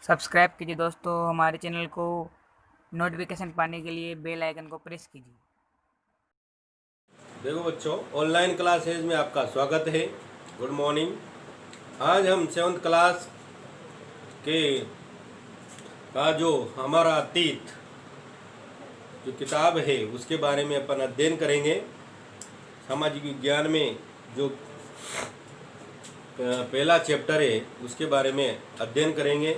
Subscribe कीजिए दोस्तों हमारे चैनल को। नोटिफिकेशन पाने के लिए बेल आइकन को प्रेस कीजिए। देखो बच्चों, ऑनलाइन क्लासेज में आपका स्वागत है। Good morning. आज हम 7th क्लास के का जो हमारा अतीत जो किताब है उसके बारे में अपन अध्ययन करेंगे। सामाजिक विज्ञान में जो पहला चैप्टर है उसके बारे में अध्ययन करेंगे।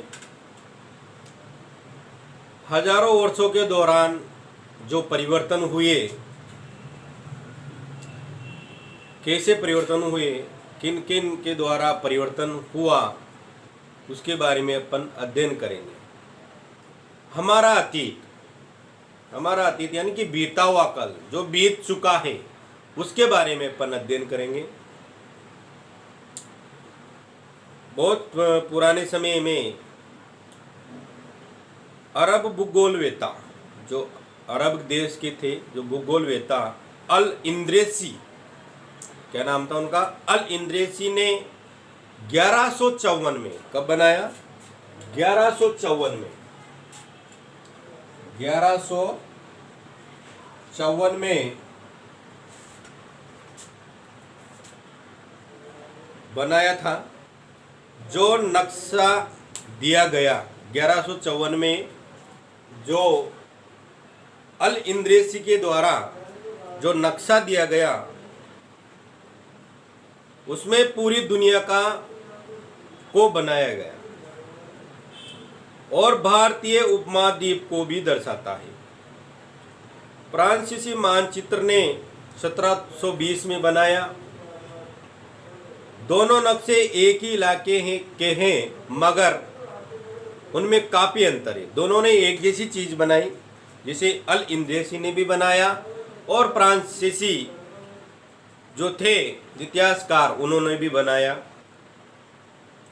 हजारों वर्षों के दौरान जो परिवर्तन हुए, कैसे परिवर्तन हुए, किन किन के द्वारा परिवर्तन हुआ, उसके बारे में अपन अध्ययन करेंगे। हमारा अतीत यानी कि बीता हुआ कल जो बीत चुका है उसके बारे में अपन अध्ययन करेंगे। बहुत पुराने समय में अरब भूगोलवेता, जो अरब देश के थे, जो भूगोलवेता अल इंद्रेसी, क्या नाम था उनका, अल इंद्रेसी ने 1154 में, कब बनाया, 1154 में, 1154 में बनाया था। जो नक्शा दिया गया 1154 में, जो अल इंद्रेसी के द्वारा जो नक्शा दिया गया उसमें पूरी दुनिया को बनाया गया और भारतीय उपमहाद्वीप को भी दर्शाता है। फ्रांसीसी मानचित्र ने 1720 में बनाया। दोनों नक्शे एक ही इलाके के हैं मगर उनमें काफी अंतर है। दोनों ने एक जैसी चीज बनाई, जिसे अल इंद्रेसी ने भी बनाया और फ्रांसीसी जो थे इतिहासकार उन्होंने भी बनाया,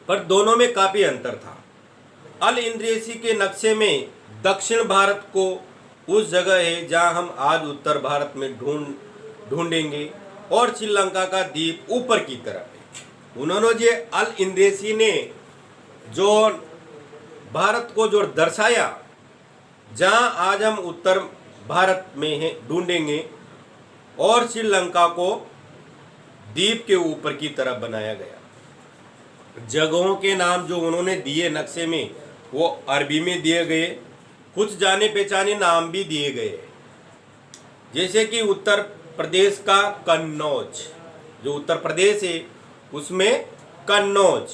पर दोनों में काफी अंतर था। अल इंद्रेसी के नक्शे में दक्षिण भारत को उस जगह है जहां हम आज उत्तर भारत में ढूंढेंगे और श्रीलंका का द्वीप ऊपर की तरफ है। उन्होंने जो अल इंद्रेसी ने जो भारत को जो दर्शाया, जहां आज हम उत्तर भारत में है ढूंढेंगे और श्रीलंका को द्वीप के ऊपर की तरफ बनाया गया। जगहों के नाम जो उन्होंने दिए नक्शे में वो अरबी में दिए गए, कुछ जाने पहचाने नाम भी दिए गए, जैसे कि उत्तर प्रदेश का कन्नौज, जो उत्तर प्रदेश है उसमें कन्नौज।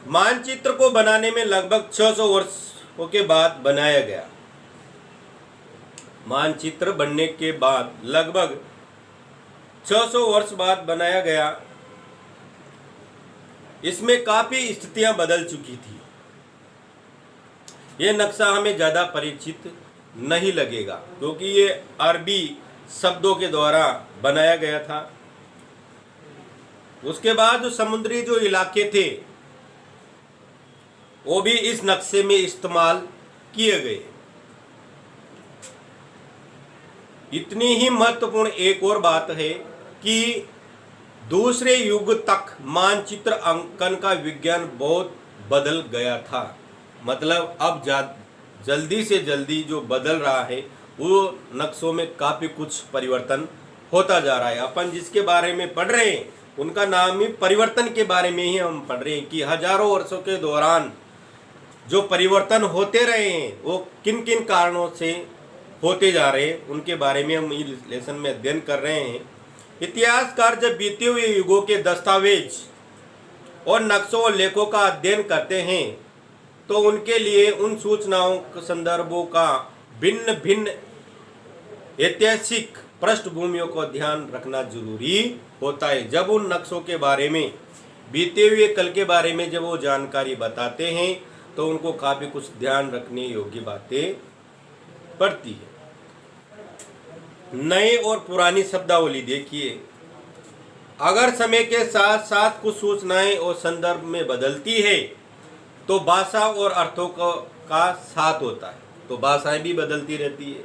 मानचित्र को बनाने में लगभग 600 वर्षों के बाद बनाया गया। मानचित्र बनने के बाद लगभग 600 वर्ष बाद बनाया गया। इसमें काफी स्थितियां बदल चुकी थी। यह नक्शा हमें ज्यादा परिचित नहीं लगेगा क्योंकि ये अरबी शब्दों के द्वारा बनाया गया था। उसके बाद जो समुद्री जो इलाके थे वो भी इस नक्शे में इस्तेमाल किए गए। इतनी ही महत्वपूर्ण एक और बात है कि दूसरे युग तक मानचित्र अंकन का विज्ञान बहुत बदल गया था। मतलब अब जल्दी से जल्दी जो बदल रहा है वो नक्शों में काफी कुछ परिवर्तन होता जा रहा है। अपन जिसके बारे में पढ़ रहे हैं उनका नाम ही परिवर्तन के बारे में ही हम पढ़ रहे हैं कि हजारों वर्षों के दौरान जो परिवर्तन होते रहे हैं वो किन किन कारणों से होते जा रहे हैं, उनके बारे में हम इस लेसन में अध्ययन कर रहे हैं। इतिहासकार जब बीते हुए युगों के दस्तावेज और नक्शों और लेखों का अध्ययन करते हैं तो उनके लिए उन सूचनाओं संदर्भों का भिन्न भिन्न ऐतिहासिक पृष्ठभूमियों को ध्यान रखना जरूरी होता है। जब उन नक्शों के बारे में, बीते हुए कल के बारे में जब वो जानकारी बताते हैं तो उनको काफी कुछ ध्यान रखने योग्य बातें पड़ती है। नए और पुरानी शब्दावली देखिए। अगर समय के साथ साथ कुछ सूचनाएं और संदर्भ में बदलती है तो भाषा और अर्थों का साथ होता है, तो भाषाएं भी बदलती रहती है।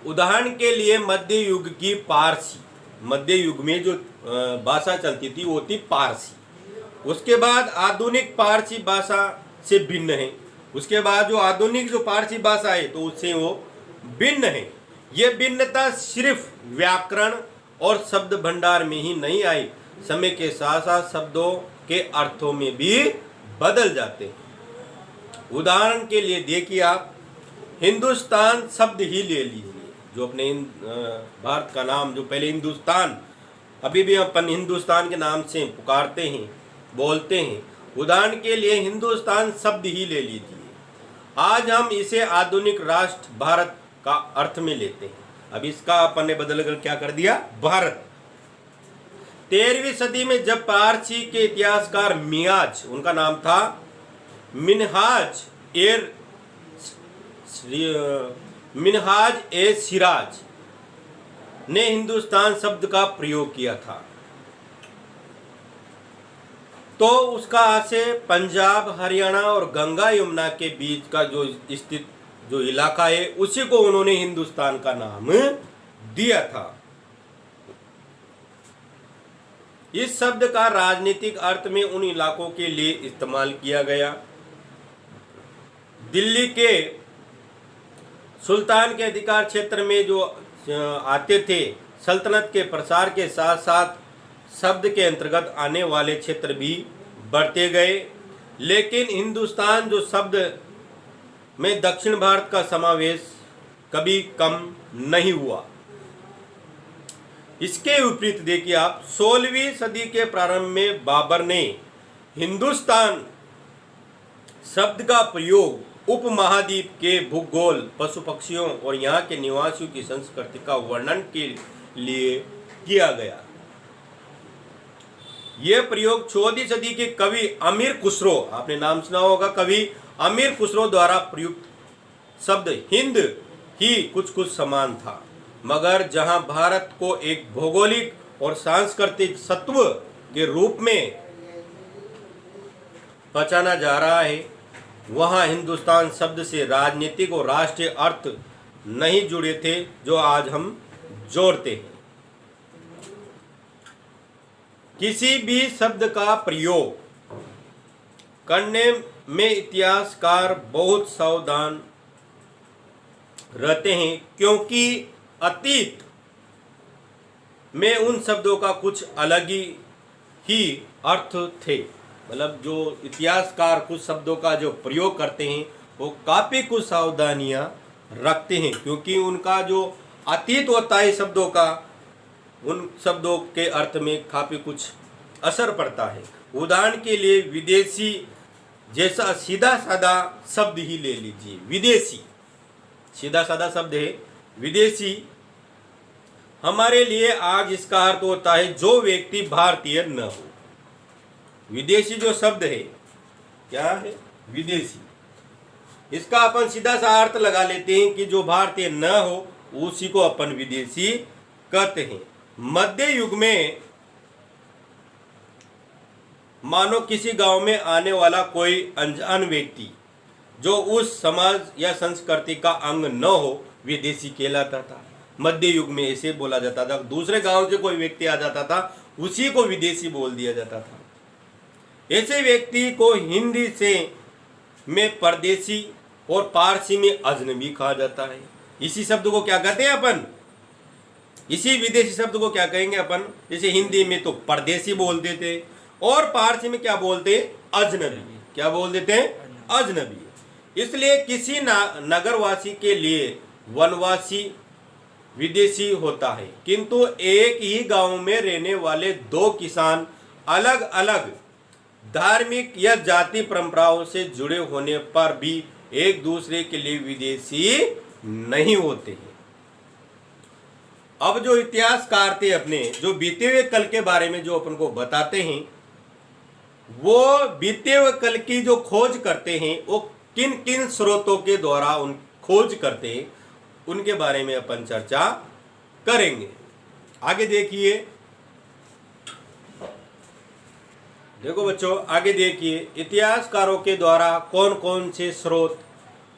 उदाहरण के लिए मध्य युग की पारसी, मध्य युग में जो भाषा चलती थी वो थी पारसी। उसके बाद आधुनिक पारसी भाषा से भिन्न है। उसके बाद जो आधुनिक जो पारसी भाषा है तो उससे वो भिन्न है। ये भिन्नता सिर्फ व्याकरण और शब्द भंडार में ही नहीं आई, समय के साथ साथ शब्दों के अर्थों में भी बदल जाते हैं। उदाहरण के लिए देखिए आप, हिंदुस्तान शब्द ही ले लीजिए, जो अपने भारत का नाम जो पहले हिंदुस्तान, अभी भी अपन हिंदुस्तान के नाम से पुकारते हैं, बोलते हैं। उदाहरण के लिए हिंदुस्तान शब्द ही ले लीजिए, आज हम इसे आधुनिक राष्ट्र भारत का अर्थ में लेते हैं। अब इसका अपन ने बदल कर क्या कर दिया, भारत। 13वीं सदी में जब पारसी के इतिहासकार मियाज, उनका नाम था मिनहाज ए सिराज ने हिंदुस्तान शब्द का प्रयोग किया था, तो उसका आशय पंजाब, हरियाणा और गंगा यमुना के बीच का जो स्थित जो इलाका है उसी को उन्होंने हिंदुस्तान का नाम दिया था। इस शब्द का राजनीतिक अर्थ में उन इलाकों के लिए इस्तेमाल किया गया। दिल्ली के सुल्तान के अधिकार क्षेत्र में जो आते थे, सल्तनत के प्रसार के साथ साथ शब्द के अंतर्गत आने वाले क्षेत्र भी बढ़ते गए, लेकिन हिंदुस्तान जो शब्द में दक्षिण भारत का समावेश कभी कम नहीं हुआ। इसके विपरीत देखिए आप, 16वीं सदी के प्रारंभ में बाबर ने हिंदुस्तान शब्द का प्रयोग उपमहाद्वीप के भूगोल, पशु पक्षियों और यहाँ के निवासियों की संस्कृति का वर्णन के लिए किया गया। यह प्रयोग 14वीं सदी के कवि अमीर खुसरो, आपने नाम सुना होगा, कवि अमीर खुसरो द्वारा प्रयुक्त शब्द हिंद ही कुछ कुछ समान था, मगर जहां भारत को एक भौगोलिक और सांस्कृतिक सत्व के रूप में पहचाना जा रहा है, वहां हिंदुस्तान शब्द से राजनीतिक और राष्ट्रीय अर्थ नहीं जुड़े थे जो आज हम जोड़ते हैं। किसी भी शब्द का प्रयोग करने में इतिहासकार बहुत सावधान रहते हैं, क्योंकि अतीत में उन शब्दों का कुछ अलग ही अर्थ थे। मतलब जो इतिहासकार कुछ शब्दों का जो प्रयोग करते हैं वो काफ़ी कुछ सावधानियां रखते हैं, क्योंकि उनका जो अतीत होता है शब्दों का, उन शब्दों के अर्थ में काफ़ी कुछ असर पड़ता है। उदाहरण के लिए विदेशी जैसा सीधा साधा शब्द ही ले लीजिए, विदेशी सीधा साधा शब्द है विदेशी। हमारे लिए आज इसका अर्थ होता है जो व्यक्ति भारतीय न हो। विदेशी जो शब्द है क्या है, विदेशी, इसका अपन सीधा सा अर्थ लगा लेते हैं कि जो भारतीय न हो उसी को अपन विदेशी कहते हैं। मध्य युग में मानो किसी गांव में आने वाला कोई अनजान व्यक्ति जो उस समाज या संस्कृति का अंग न हो विदेशी कहलाता था। मध्य युग में ऐसे बोला जाता था। दूसरे गांव से कोई व्यक्ति आ जाता था उसी को विदेशी बोल दिया जाता था। ऐसे व्यक्ति को हिंदी से में परदेशी और पारसी में अजनबी कहा जाता है। इसी शब्द को क्या कहते हैं अपन, इसी विदेशी शब्द को क्या कहेंगे अपन, जैसे हिंदी में तो परदेशी बोल देते और पारसी में क्या बोलते हैं, अजनबी। क्या बोल देते हैं, अजनबी। इसलिए किसी नगरवासी के लिए वनवासी विदेशी होता है, किंतु एक ही गांव में रहने वाले दो किसान अलग अलग धार्मिक या जाति परंपराओं से जुड़े होने पर भी एक दूसरे के लिए विदेशी नहीं होते हैं। अब जो इतिहासकार थे अपने, जो बीते हुए कल के बारे में जो अपन को बताते हैं, वो बीते हुए कल की जो खोज करते हैं वो किन किन स्रोतों के द्वारा उन खोज करते हैं, उनके बारे में अपन चर्चा करेंगे। आगे देखिए, देखो बच्चों आगे देखिए, इतिहासकारों के द्वारा कौन कौन से स्रोत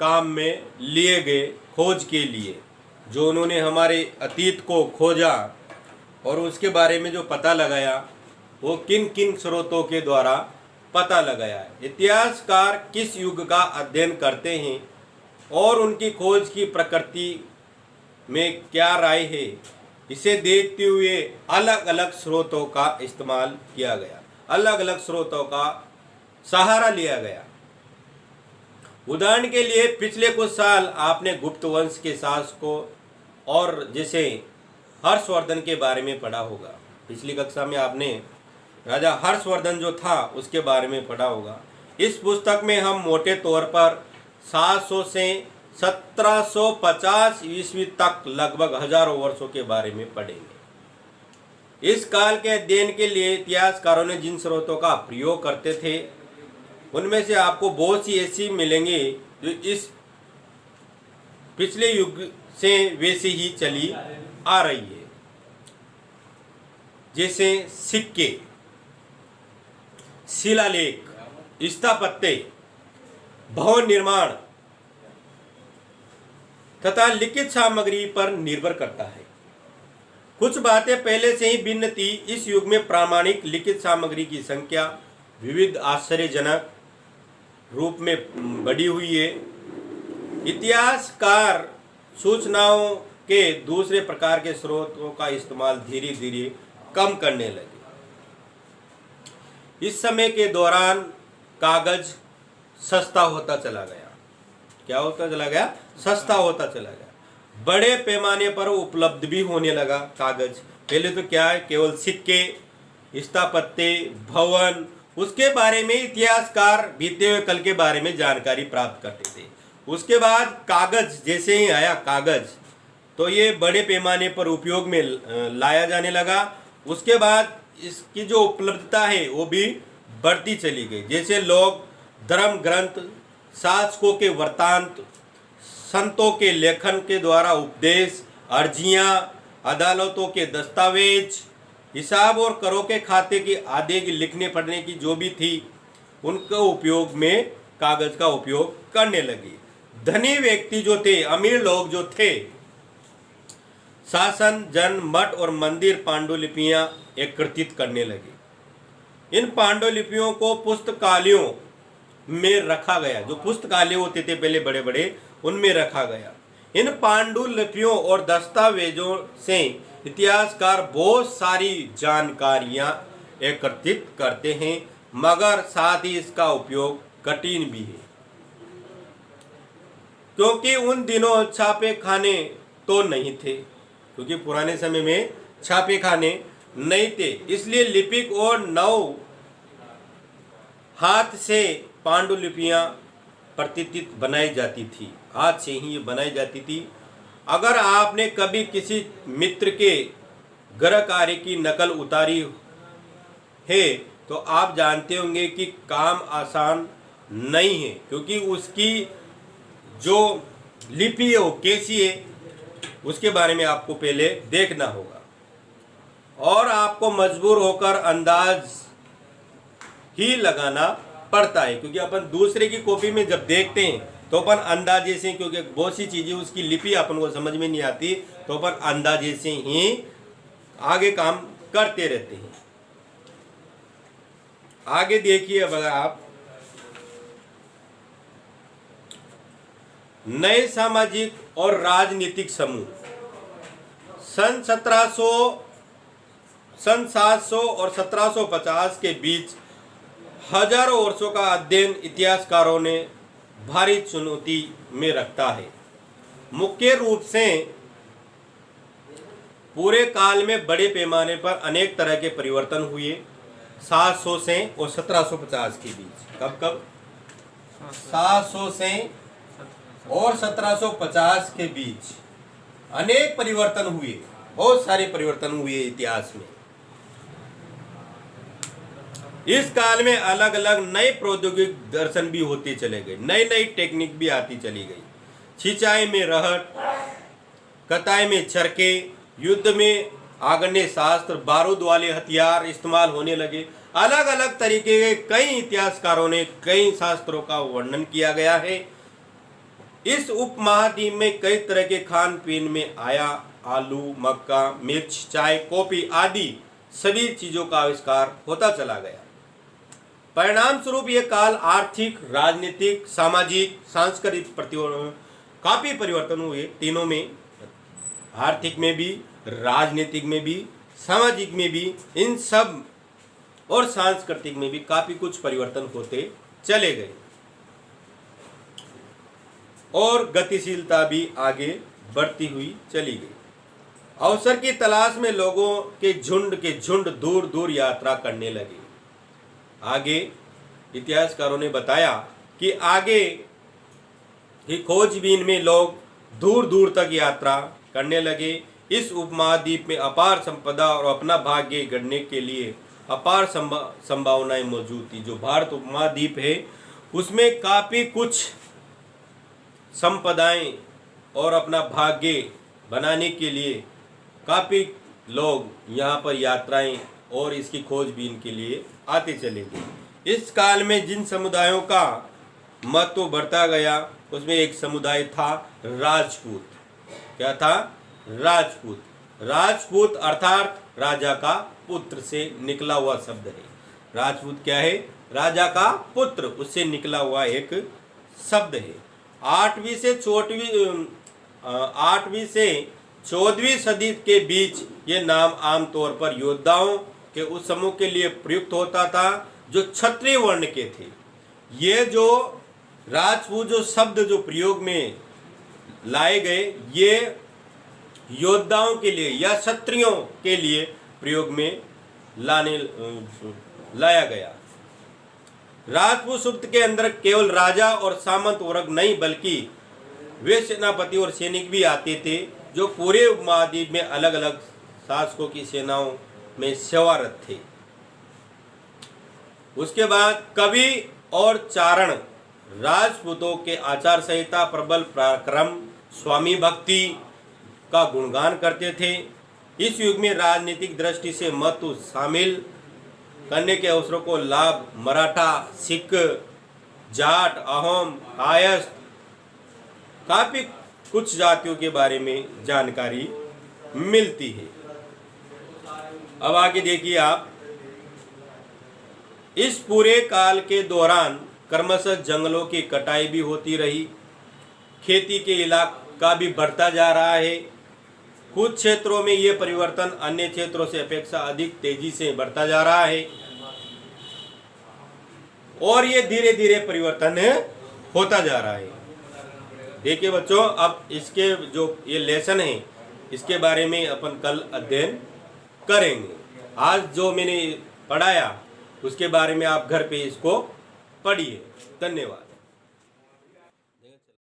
काम में लिए गए खोज के लिए, जो उन्होंने हमारे अतीत को खोजा और उसके बारे में जो पता लगाया, वो किन किन स्रोतों के द्वारा पता लगाया है। इतिहासकार किस युग का अध्ययन करते हैं और उनकी खोज की प्रकृति में क्या राय है, इसे देखते हुए अलग अलग स्रोतों का इस्तेमाल किया गया, अलग अलग स्रोतों का सहारा लिया गया। उदाहरण के लिए पिछले कुछ साल आपने गुप्त वंश के शासकों और जैसे हर्षवर्धन के बारे में पढ़ा होगा। पिछली कक्षा में आपने राजा हर्षवर्धन जो था उसके बारे में पढ़ा होगा। इस पुस्तक में हम मोटे तौर पर 700 से 1750 ईस्वी तक लगभग हजारों वर्षों के बारे में पढ़ेंगे। इस काल के अध्ययन के लिए इतिहासकारों ने जिन स्रोतों का प्रयोग करते थे उनमें से आपको बहुत सी ऐसी मिलेंगे जो इस पिछले युग से वैसे ही चली आ रही है, जैसे सिक्के, शिलालेख, स्थापत्य, भवन निर्माण तथा लिखित सामग्री पर निर्भर करता है। कुछ बातें पहले से ही भिन्न थी। इस युग में प्रामाणिक लिखित सामग्री की संख्या विविध आश्चर्यजनक रूप में बढ़ी हुई है। इतिहासकार सूचनाओं के दूसरे प्रकार के स्रोतों का इस्तेमाल धीरे धीरे कम करने लगे। इस समय के दौरान कागज सस्ता होता चला गया। क्या होता चला गया? सस्ता होता चला गया। बड़े पैमाने पर उपलब्ध भी होने लगा कागज। पहले तो क्या है, केवल सिक्के, स्थापत्य, भवन, उसके बारे में इतिहासकार बीते हुए कल के बारे में जानकारी प्राप्त करते थे। उसके बाद कागज जैसे ही आया कागज, तो ये बड़े पैमाने पर उपयोग में लाया जाने लगा। उसके बाद इसकी जो उपलब्धता है वो भी बढ़ती चली गई। जैसे लोग धर्म ग्रंथ, शासकों के वृत्तांत, संतों के लेखन के द्वारा उपदेश, अर्जियां, अदालतों के दस्तावेज, हिसाब और करों के खाते की आदि की लिखने पढ़ने की जो भी थी उनके उपयोग में कागज का उपयोग करने लगी। धनी व्यक्ति जो थे, अमीर लोग जो थे, शासन, जन, मठ और मंदिर पांडुलिपियां एकत्रित करने लगे। इन पांडुलिपियों को पुस्तकालयों में रखा गया। जो पुस्तकालय होते थे पहले बड़े बड़े, उनमें रखा गया। इन पांडुलिपियों और दस्तावेजों से इतिहासकार बहुत सारी जानकारियां एकत्रित करते हैं, मगर साथ ही इसका उपयोग कठिन भी है, क्योंकि उन दिनों छापे खाने तो नहीं थे, क्योंकि पुराने समय में छापे खाने नहीं थे। इसलिए लिपिक और नव हाथ से पांडुलिपियां प्रतिदिन बनाई जाती थी। हाथ से ही ये बनाई जाती थी। अगर आपने कभी किसी मित्र के गृह कार्य की नकल उतारी है तो आप जानते होंगे कि काम आसान नहीं है, क्योंकि उसकी जो लिपि है वो कैसी है उसके बारे में आपको पहले देखना होगा और आपको मजबूर होकर अंदाज ही लगाना पड़ता है, क्योंकि अपन दूसरे की कॉपी में जब देखते हैं तो अपन अंदाजे से, क्योंकि बहुत सी चीजें उसकी लिपि अपन को समझ में नहीं आती, तो अपन अंदाजे से ही आगे काम करते रहते हैं। आगे देखिए, अब अगर आप नए सामाजिक और राजनीतिक समूह सन 700 और 1750 के बीच हजारों वर्षों का अध्ययन इतिहासकारों ने भारी चुनौती में रखता है। मुख्य रूप से पूरे काल में बड़े पैमाने पर अनेक तरह के परिवर्तन हुए। 700 से और 1750 के बीच, कब 700 से और 1750 के बीच अनेक परिवर्तन हुए, बहुत सारे परिवर्तन हुए इतिहास में। इस काल में अलग अलग नए प्रौद्योगिक दर्शन भी होते चले गए, नई नई टेक्निक भी आती चली गई। सिंचाई में रहट, कताई में चरखे, युद्ध में आग्नेय शास्त्र, बारूद वाले हथियार इस्तेमाल होने लगे। अलग अलग तरीके के कई इतिहासकारों ने कई शास्त्रों का वर्णन किया गया है। इस उपमहाद्वीप में कई तरह के खान पीन में आया। आलू, मक्का, मिर्च, चाय, कॉफी आदि सभी चीजों का आविष्कार होता चला गया। परिणाम स्वरूप ये काल आर्थिक, राजनीतिक, सामाजिक, सांस्कृतिक काफी परिवर्तन हुए। तीनों में, आर्थिक में भी, राजनीतिक में भी, सामाजिक में भी, इन सब और सांस्कृतिक में भी काफी कुछ परिवर्तन होते चले गए और गतिशीलता भी आगे बढ़ती हुई चली गई। अवसर की तलाश में लोगों के झुंड दूर दूर यात्रा करने लगे। आगे इतिहासकारों ने बताया कि आगे की खोजबीन में लोग दूर दूर तक यात्रा करने लगे। इस उपमहाद्वीप में अपार संपदा और अपना भाग्य गढ़ने के लिए अपार संभावनाएं मौजूद थी। जो भारत उपमहाद्वीप है उसमें काफ़ी कुछ संपदाएं और अपना भाग्य बनाने के लिए काफ़ी लोग यहाँ पर यात्राएं और इसकी खोजबीन के लिए आते चले गए। इस काल में जिन समुदायों का महत्व बढ़ता गया उसमें एक समुदाय था राजपूत। क्या था? राजपूत। राजपूत अर्थात राजा का पुत्र से निकला हुआ शब्द है। राजपूत क्या है? राजा का पुत्र, उससे निकला हुआ एक शब्द है। 8वीं से 14वीं सदी के बीच ये नाम आमतौर पर योद्धाओं के उस समूह के लिए प्रयुक्त होता था जो क्षत्रिय वर्ण के थे। ये जो राजपूत जो शब्द जो प्रयोग में लाए गए ये योद्धाओं के लिए या क्षत्रियों के लिए प्रयोग में लाया गया। राजपूत शब्द के अंदर केवल राजा और सामंत वर्ग नहीं बल्कि वे सेनापति और सैनिक भी आते थे जो पूरे उपमहाद्वीप में अलग अलग शासकों की सेनाओं में सेवारत थे। उसके बाद कवि और चारण राजपूतों के आचार संहिता, प्रबल पराक्रम, स्वामी भक्ति का गुणगान करते थे। इस युग में राजनीतिक दृष्टि से महत्व शामिल करने के अवसरों को लाभ मराठा, सिख, जाट, अहोम, कायस्थ काफी कुछ जातियों के बारे में जानकारी मिलती है। अब आगे देखिए आप, इस पूरे काल के दौरान क्रमशः जंगलों की कटाई भी होती रही। खेती के इलाका भी बढ़ता जा रहा है। कुछ क्षेत्रों में ये परिवर्तन अन्य क्षेत्रों से अपेक्षा अधिक तेजी से बढ़ता जा रहा है और ये धीरे धीरे परिवर्तन होता जा रहा है। देखिए बच्चों, अब इसके जो ये लेसन है इसके बारे में अपन कल अध्ययन करेंगे। आज जो मैंने पढ़ाया उसके बारे में आप घर पे इसको पढ़िए। धन्यवाद।